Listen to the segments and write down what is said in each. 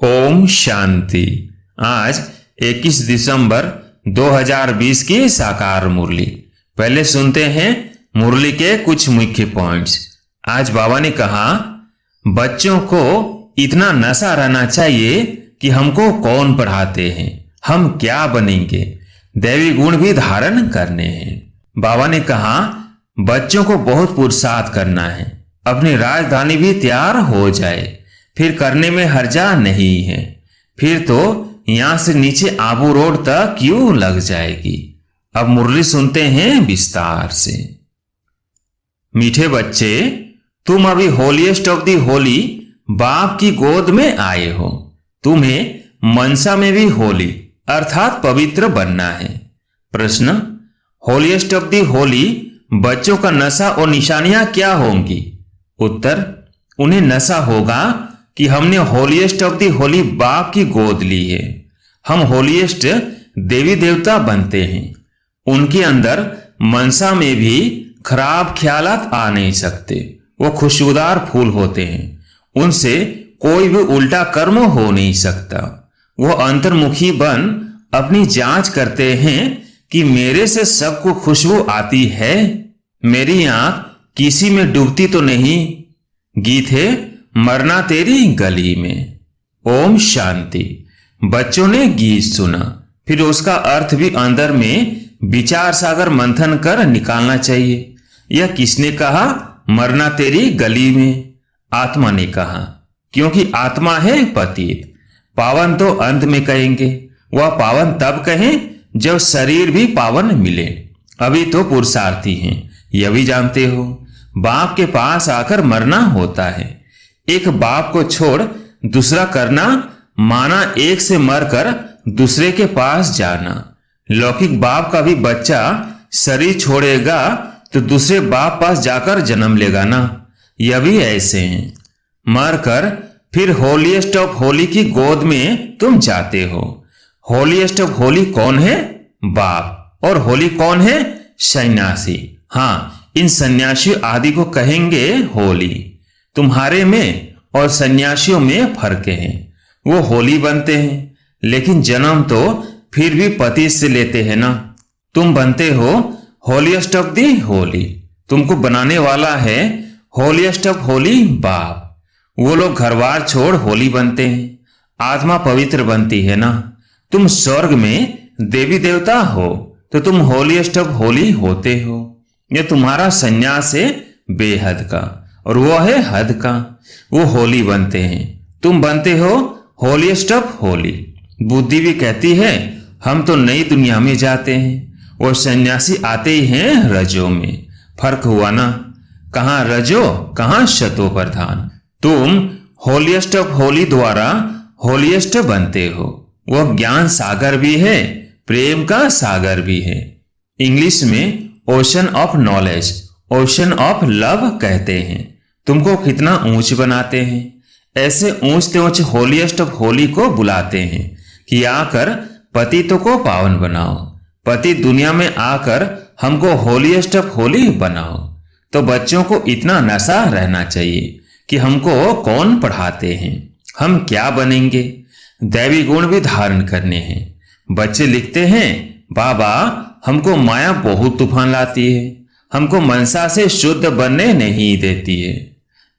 ओम शांति। आज 21 दिसंबर 2020 की साकार मुरली। पहले सुनते हैं मुरली के कुछ मुख्य पॉइंट्स। आज बाबा ने कहा, बच्चों को इतना नशा रहना चाहिए कि हमको कौन पढ़ाते हैं, हम क्या बनेंगे, दैवी गुण भी धारण करने हैं। बाबा ने कहा, बच्चों को बहुत पुरुषार्थ करना है, अपनी राजधानी भी तैयार हो जाए, फिर करने में हर्जा नहीं है, फिर तो यहां से नीचे आबू रोड तक क्यों लग जाएगी। अब मुरली सुनते हैं विस्तार से। मीठे बच्चे, तुम अभी होलीएस्ट ऑफ दी होली बाप की गोद में आए हो। तुम्हें मनसा में भी होली अर्थात पवित्र बनना है। प्रश्न, होलीएस्ट ऑफ दी होली बच्चों का नशा और निशानियां क्या होंगी? उत्तर, उन्हें नशा होगा कि हमने होलीएस्ट ऑफ दी होली बाप की गोद ली है। हम होलीएस्ट देवी देवता बनते हैं। उनके अंदर मनसा में भी खराब ख्यालात आ नहीं सकते। वो खुशबूदार फूल होते हैं, उनसे कोई भी उल्टा कर्म हो नहीं सकता। वो अंतर्मुखी बन अपनी जांच करते हैं कि मेरे से सबको खुशबू आती है, मेरी आंख किसी में डूबती तो नहीं। गीत है, मरना तेरी गली में। ओम शांति। बच्चों ने गीत सुना, फिर उसका अर्थ भी अंदर में विचार सागर मंथन कर निकालना चाहिए। यह किसने कहा, मरना तेरी गली में? आत्मा ने कहा, क्योंकि आत्मा है पतित। पावन तो अंत में कहेंगे, वह पावन तब कहें जब शरीर भी पावन मिले। अभी तो पुरुषार्थी हैं, यह भी जानते हो। बाप के पास आकर मरना होता है। एक बाप को छोड़ दूसरा करना माना एक से मरकर दूसरे के पास जाना। लौकिक बाप का भी बच्चा शरीर छोड़ेगा तो दूसरे बाप पास जाकर जन्म लेगा ना। यह भी ऐसे हैं, मरकर फिर होलीएस्ट ऑफ होली की गोद में तुम जाते हो। होलीएस्ट ऑफ होली कौन है? बाप। और होली कौन है? सन्यासी। हाँ, इन सन्यासी आदि को कहेंगे होली। तुम्हारे में और सन्यासियों में फर्क है। वो होली बनते हैं, लेकिन जन्म तो फिर भी पति से लेते हैं ना। तुम बनते हो होलीएस्ट ऑफ दी होली। तुमको बनाने वाला है होलीएस्ट ऑफ होली बाप। वो लोग घरबार छोड़ होली बनते हैं, आत्मा पवित्र बनती है ना। तुम स्वर्ग में देवी देवता हो तो तुम होलीएस्ट ऑफ होली होते हो। यह तुम्हारा संन्यास है बेहद का, और वो है हद का। वो होली बनते हैं, तुम बनते हो होलीएस्ट ऑफ होली। बुद्धि भी कहती है हम तो नई दुनिया में जाते हैं, और सन्यासी आते ही हैं रजो में। फर्क हुआ ना, कहां रजो कहां शतो प्रधान। तुम होलीएस्ट ऑफ होली द्वारा होलीएस्ट बनते हो। वह ज्ञान सागर भी है, प्रेम का सागर भी है। इंग्लिश में ocean of knowledge, ocean of love कहते हैं। तुमको कितना ऊंच बनाते हैं। ऐसे ऊंचते ऊंच होलीएस्ट ऑफ होली को बुलाते हैं कि आकर पतितों को पावन बनाओ। पति दुनिया में आकर हमको होलीएस्ट ऑफ होली बनाओ। तो बच्चों को इतना नशा रहना चाहिए कि हमको कौन पढ़ाते हैं, हम क्या बनेंगे, दैवी गुण भी धारण करने हैं। बच्चे लिखते हैं, बाबा हमको माया बहुत तूफान लाती है, हमको मनसा से शुद्ध बनने नहीं देती है।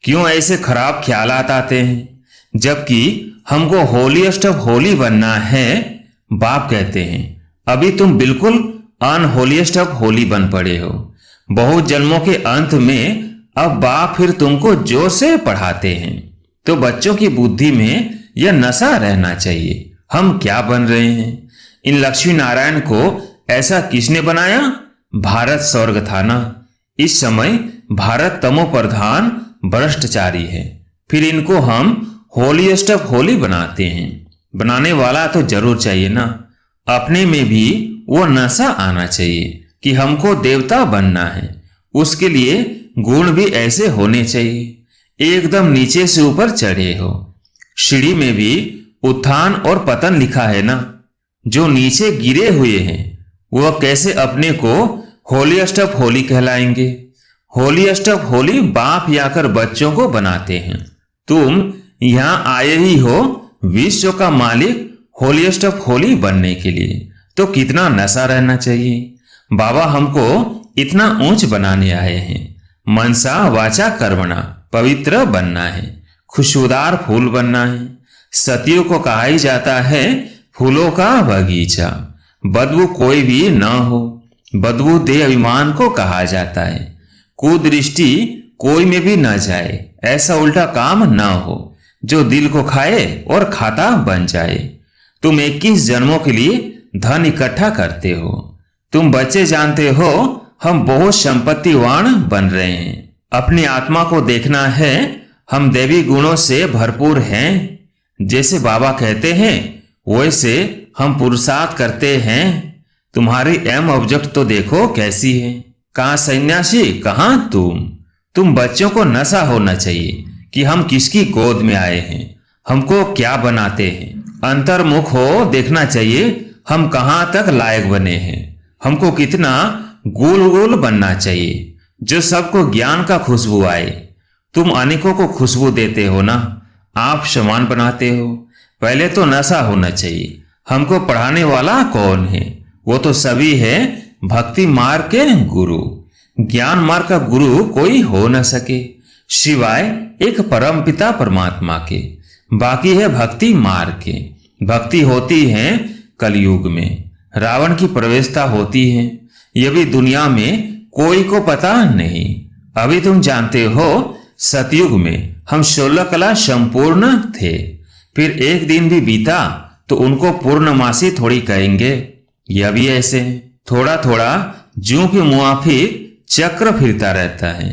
क्यों ऐसे खराब ख्यालात आते हैं, जबकि हमको होलीएस्ट ऑफ होली बनना है। बाप कहते हैं, अभी तुम बिल्कुल अनहोलीएस्ट ऑफ होली बन पड़े हो। बहुत जन्मों के अंत में अब बाप फिर तुमको जोर से पढ़ाते हैं। तो बच्चों की बुद्धि में यह नशा रहना चाहिए, हम क्या बन रहे हैं। इन लक्ष्मी नारायण को ऐसा किसने बनाया? भारत स्वर्ग था ना। इस समय भारत तमो प्रधान भ्रष्टाचारी है, फिर इनको हम होलीएस्ट ऑफ होली बनाते हैं। बनाने वाला तो जरूर चाहिए ना। अपने में भी वो नशा आना चाहिए कि हमको देवता बनना है। उसके लिए गुण भी ऐसे होने चाहिए, एकदम नीचे से ऊपर चढ़े हो। सीढ़ी में भी उत्थान और पतन लिखा है ना। जो नीचे गिरे हुए हैं वह कैसे अपने को होलीएस्ट ऑफ होली कहलाएंगे। होलीएस्ट ऑफ होली बाप आकर बच्चों को बनाते हैं। तुम यहां आए ही हो विश्व का मालिक होलीएस्ट ऑफ होली बनने के लिए तो कितना नशा रहना चाहिए। बाबा हमको इतना ऊंच बनाने आए हैं। मनसा वाचा कर्मणा पवित्र बनना है, खुशबूदार फूल बनना है। सतियों को कहा ही जाता है फूलों का बगीचा, बदबू कोई भी न हो, बदबू दे अभिमान को कहा जाता है। कुदृष्टि कोई में भी न जाए, ऐसा उल्टा काम न हो जो दिल को खाए और खाता बन जाए। तुम 21 जन्मों के लिए धन इकट्ठा करते हो। तुम बच्चे जानते हो हम बहुत संपत्तिवान बन रहे हैं। अपनी आत्मा को देखना है, हम दैवी गुणों से भरपूर हैं। जैसे बाबा कहते हैं वैसे हम पुरुषार्थ करते हैं। तुम्हारी एम ऑब्जेक्ट तो देखो कैसी है। कहाँ सन्यासी, कहाँ तुम बच्चों को नशा होना चाहिए कि हम किसकी गोद में आए हैं, हमको क्या बनाते हैं। अंतर्मुख हो देखना चाहिए हम कहाँ तक लायक बने हैं, हमको कितना गोल गोल बनना चाहिए जो सबको ज्ञान का खुशबू आए। तुम अनेकों को खुशबू देते हो ना, आप समान बनाते हो। पहले तो नशा होना चाहिए हमको पढ़ाने वाला कौन है, वो तो सभी है भक्ति मार्ग के गुरु। ज्ञान मार्ग का गुरु कोई हो न सके सिवाय एक परम पिता परमात्मा के। बाकी है भक्ति मार्ग के। भक्ति होती है कलयुग में, रावण की प्रवेशता होती है। ये भी दुनिया में कोई को पता नहीं। अभी तुम जानते हो सतयुग में हम 16 कला संपूर्ण थे, फिर एक दिन भी बीता तो उनको पूर्णमासी थोड़ी कहेंगे। यह भी ऐसे थोड़ा थोड़ा ज्यों की मुआफिक चक्र फिरता रहता है।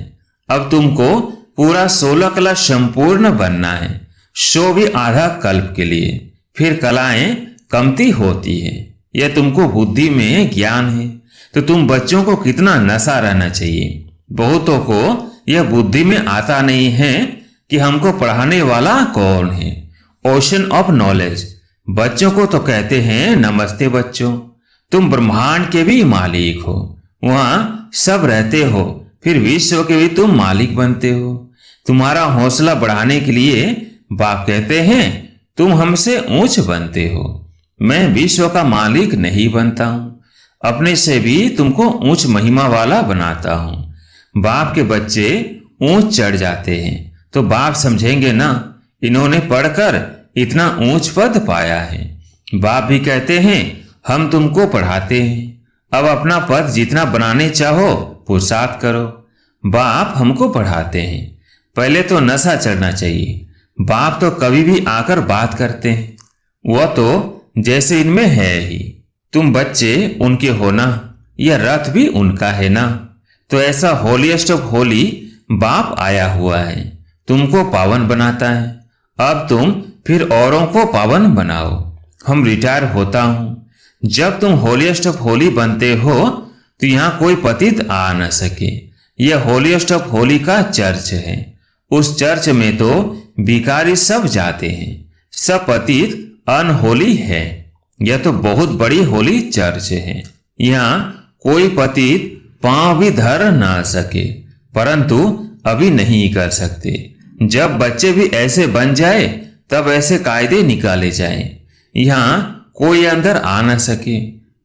अब तुमको पूरा 16 कला संपूर्ण बनना है, सो भी आधा कल्प के लिए। फिर कलाएं कमती होती है। यह तुमको बुद्धि में ज्ञान है तो तुम बच्चों को कितना नशा रहना चाहिए। बहुतों को यह बुद्धि में आता नहीं है कि हमको पढ़ाने वाला कौन है। ओशन ऑफ नॉलेज बच्चों को तो कहते हैं नमस्ते बच्चों, तुम ब्रह्मांड के भी मालिक हो, वहां सब रहते हो, फिर विश्व के भी तुम मालिक बनते हो। तुम्हारा हौसला बढ़ाने के लिए बाप कहते हैं तुम हमसे ऊंच बनते हो। मैं विश्व का मालिक नहीं बनता हूं, अपने से भी तुमको ऊंच महिमा वाला बनाता हूं। बाप के बच्चे ऊंच चढ़ जाते हैं तो बाप समझेंगे ना इन्होंने पढ़कर इतना ऊंच पद पाया है। बाप भी कहते हैं हम तुमको पढ़ाते हैं, अब अपना पद जितना बनाने चाहो पुरुषार्थ करो। बाप हमको पढ़ाते हैं। पहले तो नशा चढ़ना चाहिए। बाप तो कभी भी आकर बात करते हैं, वह तो जैसे इनमें है ही। तुम बच्चे उनके हो ना, यह रथ भी उनका है ना। तो ऐसा होलीएस्ट ऑफ होली बाप आया हुआ है, तुमको पावन बनाता है। अब तुम फिर औरों को पावन बनाओ। हम रिटायर होता हूं। जब तुम होलीएस्ट ऑफ होली बनते हो तो यहां कोई पतित आ न सके। यह होलीएस्ट ऑफ होली का चर्च है। उस चर्च में तो भिखारी सब जाते हैं, सब पतित अनहोली है। यह तो बहुत बड़ी होली चर्च है। यहाँ कोई पतित पांव भी धर ना सके, परंतु अभी नहीं कर सकते। जब बच्चे भी ऐसे बन जाए तब ऐसे कायदे निकाले जाएं। यहाँ कोई अंदर आ न सके।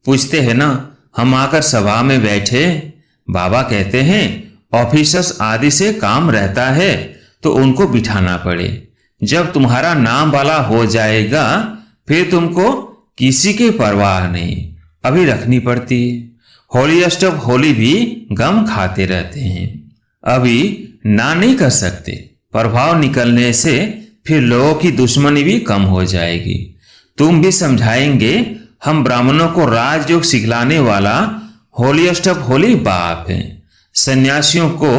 पूछते हैं ना हम आकर सभा में बैठे, बाबा कहते हैं ऑफिसर्स आदि से काम रहता है तो उनको बिठाना पड़े। जब तुम्हारा नाम वाला हो जाएगा फिर तुमको किसी की परवाह नहीं, अभी रखनी पड़ती है। होलीएस्ट ऑफ होली भी गम खाते रहते हैं, अभी ना नहीं कर सकते। प्रभाव निकलने से फिर लोगों की दुश्मनी भी कम हो जाएगी। तुम भी समझाएंगे हम ब्राह्मणों को राजयोग सिखलाने वाला होलीएस्ट ऑफ होली बाप है। सन्यासियों को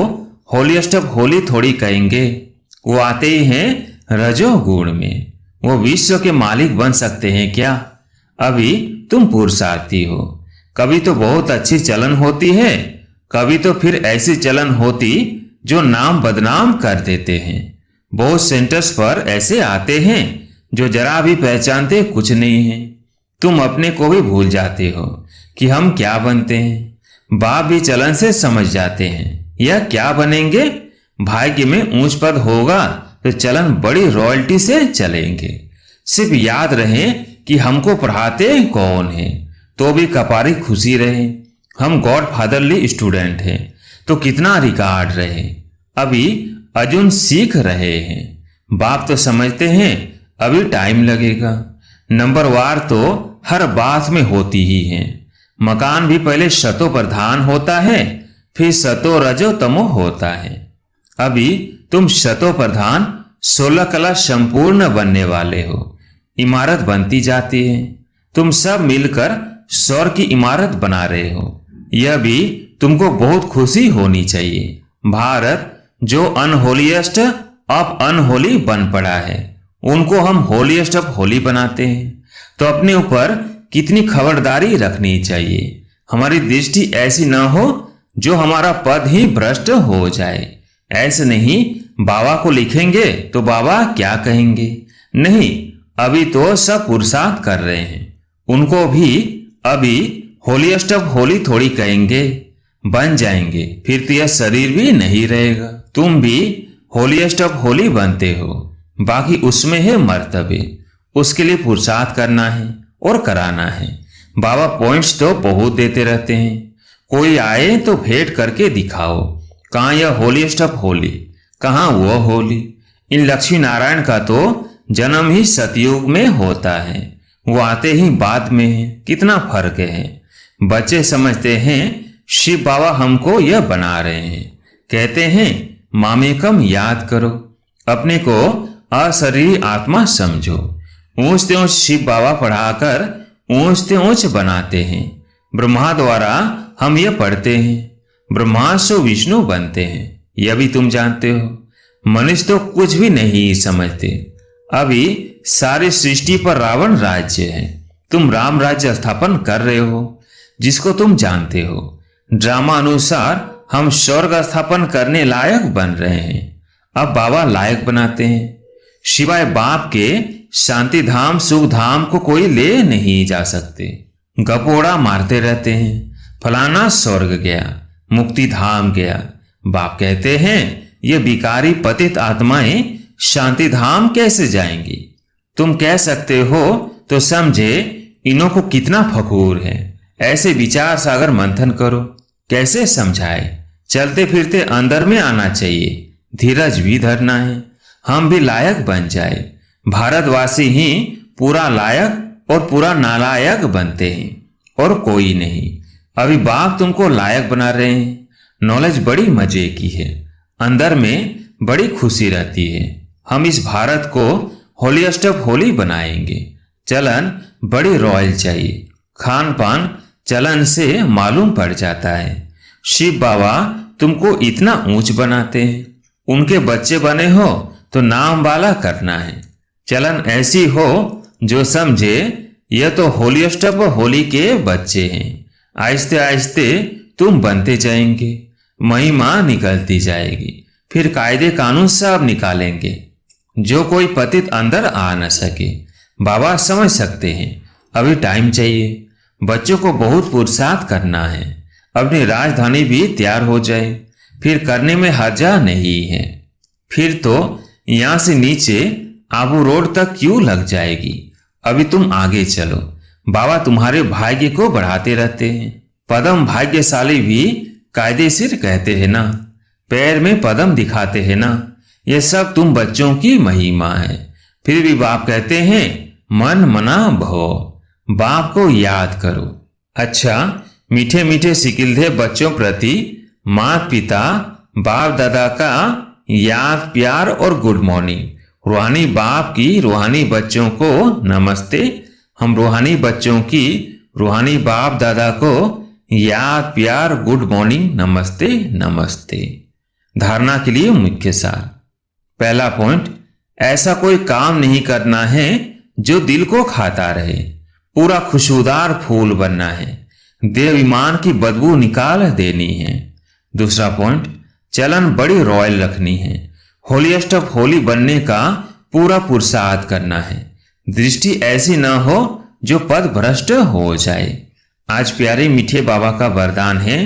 होलीएस्ट ऑफ होली थोड़ी कहेंगे, वो आते ही हैं रजोगुण में। वो विश्व के मालिक बन सकते हैं क्या? अभी तुम पुरुषार्थी हो। कभी तो बहुत अच्छी चलन होती है, कभी तो फिर ऐसी चलन होती जो नाम बदनाम कर देते हैं। बहुत सेंटर्स पर ऐसे आते हैं जो जरा भी पहचानते कुछ नहीं है। तुम अपने को भी भूल जाते हो कि हम क्या बनते हैं। बाप भी चलन से समझ जाते हैं यह क्या बनेंगे। भाग्य में ऊंच पद होगा तो चलन बड़ी रॉयल्टी से चलेंगे। सिर्फ याद रहे कि हमको पढ़ाते कौन है, तो भी कपारी खुशी रहे। हम गॉड फादरली स्टूडेंट हैं, तो कितना रिकॉर्ड रहे। अभी अर्जुन सीख रहे हैं, बाप तो समझते हैं अभी टाइम लगेगा। नंबर वार तो हर बात में होती ही है। मकान भी पहले शतो प्रधान होता है, फिर शतो रजो तमो होता है। अभी तुम शतो प्रधान 16 कला संपूर्ण बनने वाले हो। इमारत बनती जाती है, तुम सब मिलकर सौर की इमारत बना रहे हो। यह भी तुमको बहुत खुशी होनी चाहिए। भारत जो अनहोलीएस्ट ऑफ अनहोली बन पड़ा है, उनको हम होलीएस्ट ऑफ होली बनाते हैं। तो अपने ऊपर कितनी खबरदारी रखनी चाहिए। हमारी दृष्टि ऐसी न हो जो हमारा पद ही भ्रष्ट हो जाए। ऐसे नहीं बाबा को लिखेंगे तो बाबा क्या कहेंगे। नहीं, अभी तो सब पुरुषार्थ कर रहे हैं, उनको भी अभी होलीएस्ट ऑफ होली थोड़ी कहेंगे। बन जाएंगे, फिर तो यह शरीर भी नहीं रहेगा। तुम भी होलीएस्ट ऑफ होली बनते हो, बाकी उसमें है मर्तबे, उसके लिए पुरुषार्थ करना है और कराना है। बाबा पॉइंट्स तो बहुत देते रहते हैं, कोई आए तो भेंट करके दिखाओ, कहाँ यह होलीएस्ट ऑफ होली, कहाँ वो होली। इन लक्ष्मी नारायण का तो जन्म ही सतयुग में होता है, वो आते ही बाद में है। कितना फर्क है। बच्चे समझते हैं शिव बाबा हमको यह बना रहे हैं, कहते हैं मामेकम याद करो, अपने को अशरीरी आत्मा समझो। ऊंचते ऊंच शिव बाबा पढ़ाकर ऊंचते ऊंच बनाते हैं। ब्रह्मा द्वारा हम ये पढ़ते हैं, ब्रह्मा से विष्णु बनते हैं, यह भी तुम जानते हो। मनुष्य तो कुछ भी नहीं समझते। अभी सारी सृष्टि पर रावण राज्य है, तुम राम राज्य स्थापन कर रहे हो, जिसको तुम जानते हो। ड्रामा अनुसार हम स्वर्ग स्थापन करने लायक बन रहे हैं, अब बाबा लायक बनाते हैं। सिवाय बाप के शांति धाम सुख धाम को कोई ले नहीं जा सकते। गपोड़ा मारते रहते हैं, फलाना स्वर्ग गया, मुक्ति धाम गया। बाप कहते हैं ये बिकारी पतित आत्माएं शांति धाम कैसे जाएंगी। तुम कह सकते हो तो समझे इन्हों को कितना फखूर है। ऐसे विचार सागर मंथन करो, कैसे समझाए। चलते फिरते अंदर में आना चाहिए, धीरज भी धरना है, हम भी लायक बन जाए। भारतवासी ही पूरा लायक और पूरा नालायक बनते हैं और कोई नहीं। अभी बाप तुमको लायक बना रहे हैं। नॉलेज बड़ी मजे की है, अंदर में बड़ी खुशी रहती है। हम इस भारत को होलीएस्ट ऑफ होली बनाएंगे। चलन बड़ी रॉयल चाहिए, खान पान चलन से मालूम पड़ जाता है। शिव बाबा तुमको इतना ऊंच बनाते हैं, उनके बच्चे बने हो तो नाम वाला करना है। चलन ऐसी हो जो समझे यह तो होलीएस्ट ऑफ होली के बच्चे हैं। आहिस्ते आहिस्ते तुम बनते जाएंगे, महिमा निकलती जाएगी, फिर कायदे कानून सब निकालेंगे। जो कोई पतित अंदर आ न सके, बाबा समझ सकते हैं अभी टाइम चाहिए। बच्चों को बहुत पुरुषार्थ करना है, अपनी राजधानी भी तैयार हो जाए, फिर करने में हर्जा नहीं है। फिर तो यहां से नीचे आबू रोड तक क्यों लग जाएगी। अभी तुम आगे चलो, बाबा तुम्हारे भाग्य को बढ़ाते रहते हैं। पदम भाग्यशाली भी कायदेशीर कहते हैं ना, पैर में पदम दिखाते हैं ना, ये सब तुम बच्चों की महिमा है। फिर भी बाप कहते हैं मन मना भव, बाप को याद करो। अच्छा, मीठे मीठे सिकिलधे बच्चों प्रति माता पिता बाप दादा का याद प्यार और गुड मॉर्निंग। रूहानी बाप की रूहानी बच्चों को नमस्ते। हम रूहानी बच्चों की रूहानी बाप दादा को याद प्यार गुड मॉर्निंग नमस्ते नमस्ते। धारणा के लिए मुख्य सार। पहला पॉइंट, ऐसा कोई काम नहीं करना है जो दिल को खाता रहे। पूरा खुशबूदार फूल बनना है, देह विमान की बदबू निकाल देनी है। दूसरा पॉइंट, चलन बड़ी रॉयल रखनी है, होलीएस्ट ऑफ होली बनने का पूरा पुरुषार्थ करना है। दृष्टि ऐसी न हो जो पद भ्रष्ट हो जाए। आज प्यारे मीठे बाबा का वरदान है,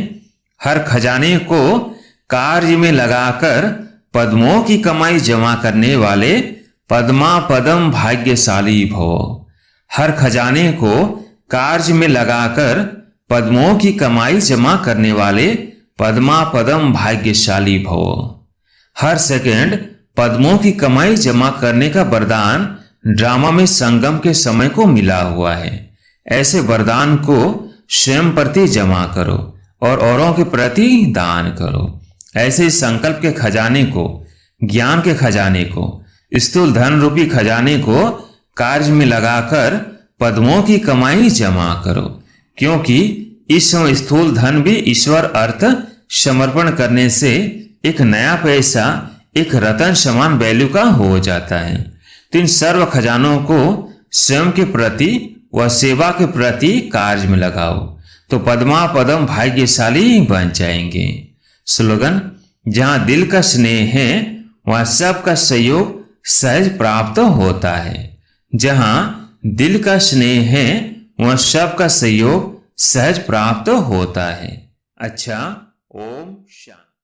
हर खजाने को कार्य में लगाकर पद्मों की कमाई जमा करने वाले पद्मा पदम भाग्यशाली भव। हर खजाने को कार्य में लगाकर पद्मों की कमाई जमा करने वाले पद्मा पदम भाग्यशाली भव। हर सेकंड पद्मों की कमाई जमा करने का वरदान ड्रामा में संगम के समय को मिला हुआ है। ऐसे वरदान को स्वयं प्रति जमा करो और औरों के प्रति दान करो। ऐसे संकल्प के खजाने को, ज्ञान के खजाने को, स्थूल धन रूपी खजाने को कार्य में लगाकर पद्मों की कमाई जमा करो, क्योंकि इस समय स्थूल धन भी ईश्वर अर्थ समर्पण करने से एक नया पैसा, एक रतन समान वैल्यू का हो जाता है। तो इन सर्व खजानों को स्वयं के प्रति व सेवा के प्रति कार्य में लगाओ, तो पद्मा पदम भाग्यशाली बन जाएंगे। स्लोगन: जहां दिल का स्नेह है वहां सबका सहयोग सहज प्राप्त होता है। जहां दिल का स्नेह है वहां सबका सहयोग सहज प्राप्त होता है। अच्छा, ओम शांति।